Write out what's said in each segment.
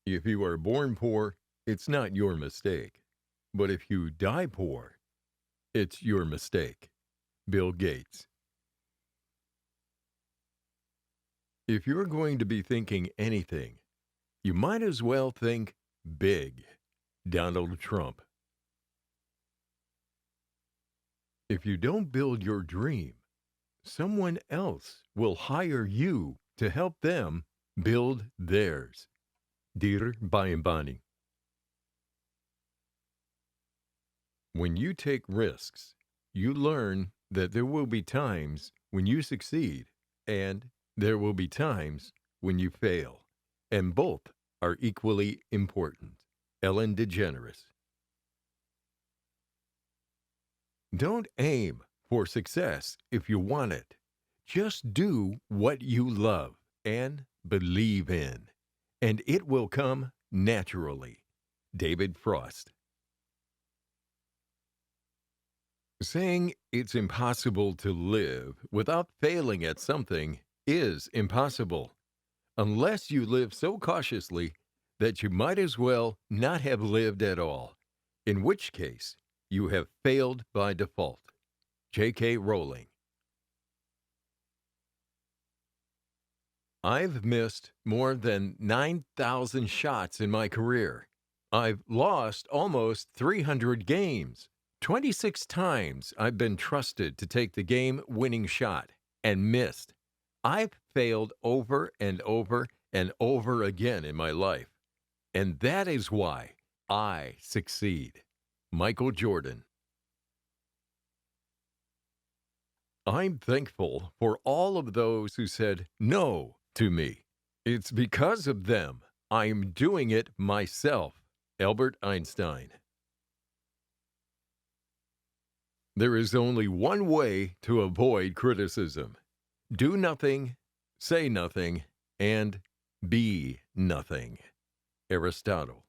If you are born poor, it's not your mistake. But if you die poor, it's your mistake. Bill Gates. If you're going to be thinking anything, you might as well think big. Donald Trump. If you don't build your dream, someone else will hire you to help them build theirs. Dir Bayambani. When you take risks, you learn that there will be times when you succeed and there will be times when you fail, and both are equally important. Ellen DeGeneres. Don't aim for success if you want it. Just do what you love and believe in, and it will come naturally. David Frost. Saying it's impossible to live without failing at something is impossible, unless you live so cautiously that you might as well not have lived at all, in which case you have failed by default. J.K. Rowling. I've missed more than 9,000 shots in my career. I've lost almost 300 games. 26 times I've been trusted to take the game-winning shot and missed. I've failed over and over and over again in my life. And that is why I succeed. Michael Jordan. I'm thankful for all of those who said no to me. It's because of them I'm doing it myself. Albert Einstein. There is only one way to avoid criticism. Do nothing, say nothing, and be nothing. Aristotle.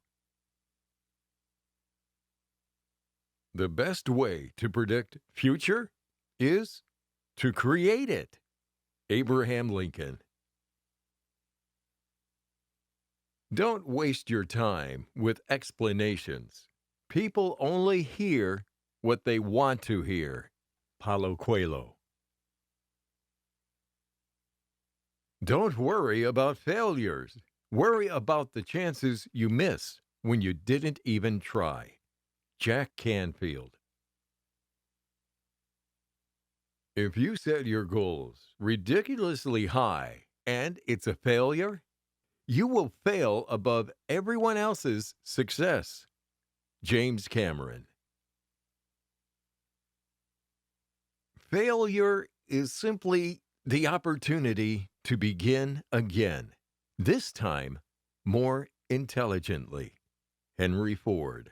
The best way to predict future is to create it. Abraham Lincoln. Don't waste your time with explanations. People only hear what they want to hear. Paulo Coelho. Don't worry about failures. Worry about the chances you miss when you didn't even try. Jack Canfield. If you set your goals ridiculously high and it's a failure, you will fail above everyone else's success. James Cameron. Failure is simply the opportunity to begin again, this time more intelligently. Henry Ford.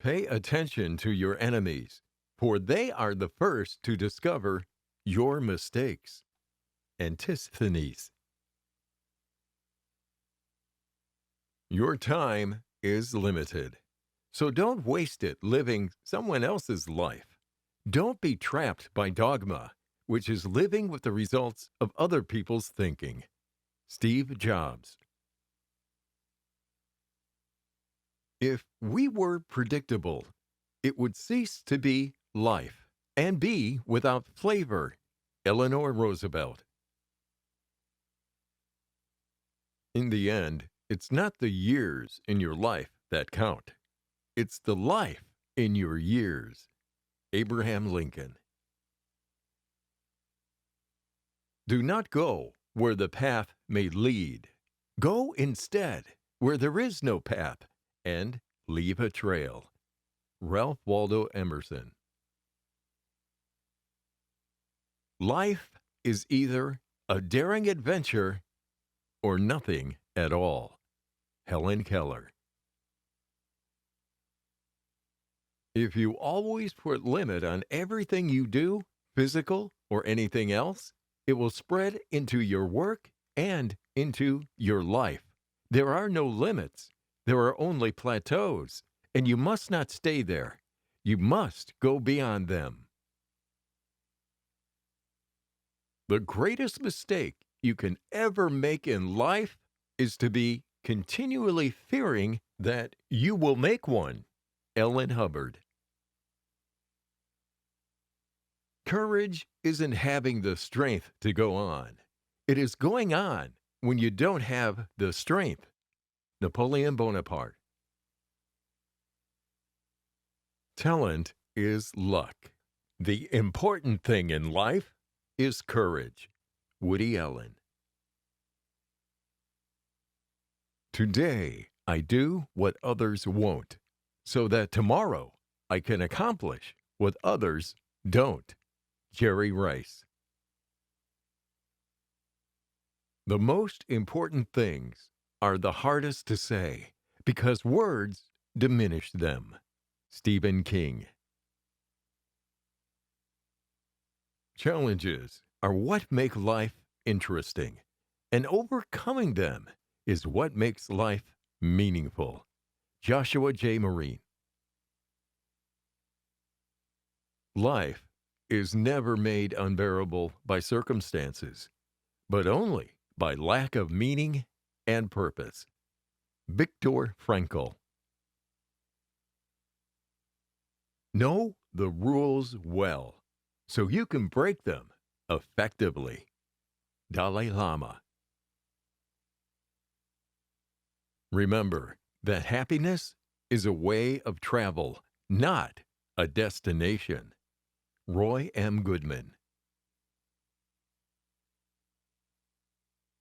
Pay attention to your enemies, for they are the first to discover your mistakes. Antisthenes. Your time is limited, so don't waste it living someone else's life. Don't be trapped by dogma, which is living with the results of other people's thinking. Steve Jobs. If we were predictable, it would cease to be life and be without flavor. Eleanor Roosevelt. In the end, it's not the years in your life that count. It's the life in your years. Abraham Lincoln. Do not go where the path may lead. Go instead where there is no path, and leave a trail. Ralph Waldo Emerson. Life is either a daring adventure or nothing at all. Helen Keller. If you always put limit on everything you do, physical or anything else, it will spread into your work and into your life. There are no limits. There are only plateaus, and you must not stay there. You must go beyond them. The greatest mistake you can ever make in life is to be continually fearing that you will make one. Ellen Hubbard. Courage isn't having the strength to go on. It is going on when you don't have the strength. Napoleon Bonaparte. Talent is luck. The important thing in life is courage. Woody Allen. Today, I do what others won't, so that tomorrow I can accomplish what others don't. Jerry Rice. The most important things are the hardest to say because words diminish them. Stephen King. Challenges are what make life interesting, and overcoming them is what makes life meaningful. Joshua J. Marine. Life is never made unbearable by circumstances, but only by lack of meaning and purpose. Viktor Frankl. Know the rules well, so you can break them effectively. Dalai Lama. Remember that happiness is a way of travel, not a destination. Roy M. Goodman.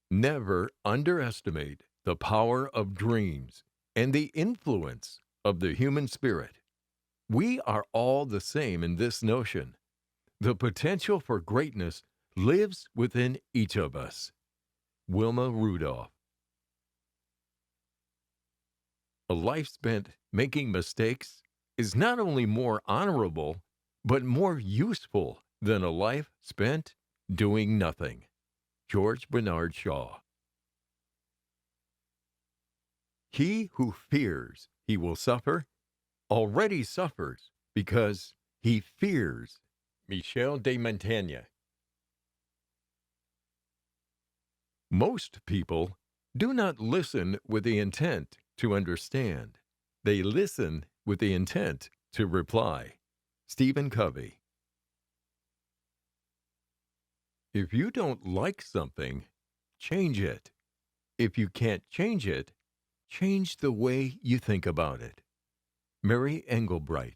Never underestimate the power of dreams and the influence of the human spirit. We are all the same in this notion. The potential for greatness lives within each of us. Wilma Rudolph. A life spent making mistakes is not only more honorable, but more useful than a life spent doing nothing. George Bernard Shaw. He who fears he will suffer already suffers because he fears. Michel de Montaigne. Most people do not listen with the intent to understand. They listen with the intent to reply. Stephen Covey. If you don't like something, change it. If you can't change it, change the way you think about it. Mary Engelbreit.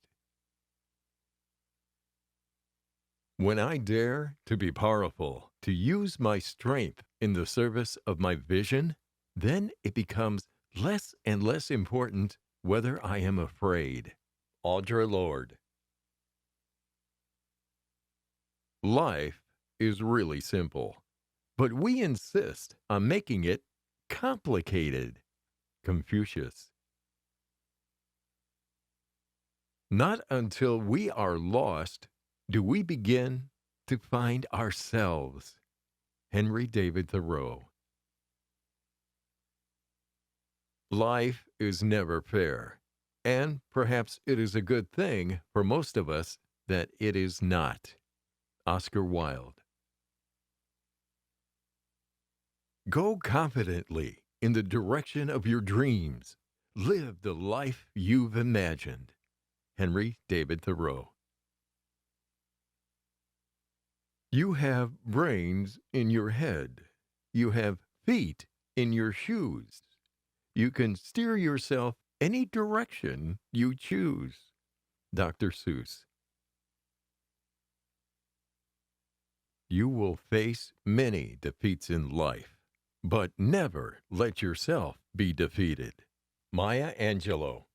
When I dare to be powerful, to use my strength in the service of my vision, then it becomes less and less important whether I am afraid. Audre Lorde. Life is really simple, but we insist on making it complicated. Confucius. Not until we are lost do we begin to find ourselves. Henry David Thoreau. Life is never fair, and perhaps it is a good thing for most of us that it is not. Oscar Wilde. Go confidently in the direction of your dreams. Live the life you've imagined. Henry David Thoreau. You have brains in your head. You have feet in your shoes. You can steer yourself any direction you choose. Dr. Seuss. You will face many defeats in life, but never let yourself be defeated. Maya Angelou.